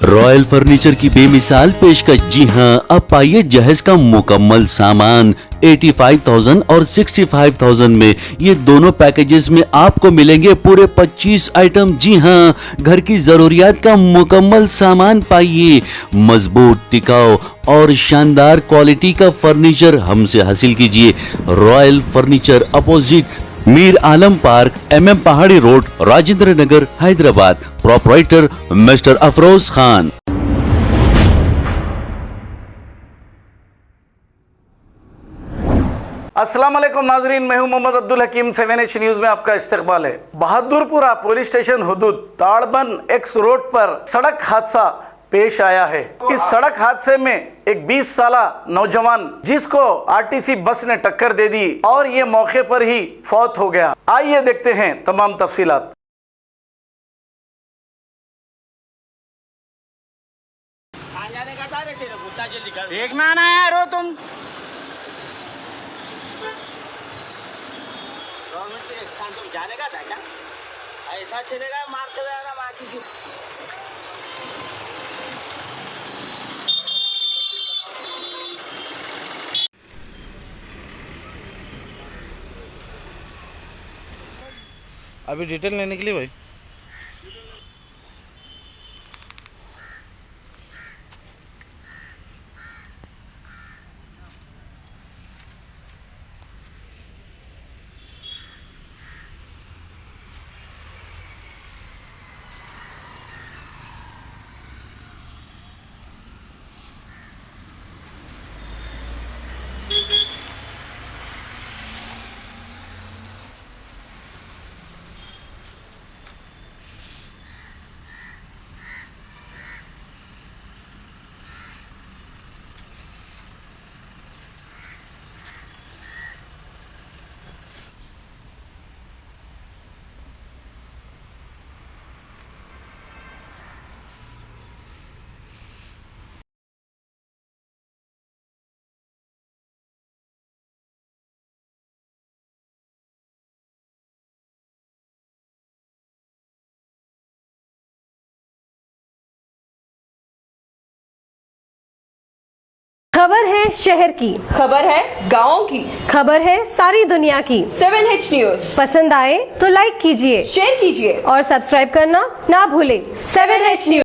Royal furniture की बेमिसाल पेशकश। जी हां, अब पाइए जहेज का मुकम्मल सामान 85,000 और 65,000 में। ये दोनों पैकेजेस में आपको मिलेंगे पूरे 25 आइटम। जी हां, घर की जरूरियात का मुकम्मल सामान पाइए। मजबूत, टिकाऊ और शानदार क्वालिटी का फर्नीचर हमसे हासिल कीजिए। Royal furniture, opposite Mir Alam park, MM Pahadi road, Rajendra Nagar, Hyderabad. Proprietor mister Afroz Khan. अस्सलाम वालेकुम नाजरीन, मैं हूं मोहम्मद अब्दुल हकीम। 7H न्यूज में आपका इस्तकबाल है। Bahadurpura police station हुदूद ताड़बन x road पर सड़क हादसा पेश आया है। इस सड़क हादसे में एक 20 साला नौजवान जिसको RTC बस ने टक्कर दे दी और ये मौके पर ही फौत हो गया। आइए देखते हैं तमाम तफसीलात। देखना ना यार हो तुम। तुम जाने का था क्या? ऐसा चलेगा, मार के जाएगा बाकी की। अभी डिटेल लेने के लिए भाई खबर है शहर की, खबर है गाँव की, खबर है सारी दुनिया की। 7H न्यूज पसंद आए तो लाइक कीजिए, शेयर कीजिए और सब्सक्राइब करना ना भूलें। 7H news.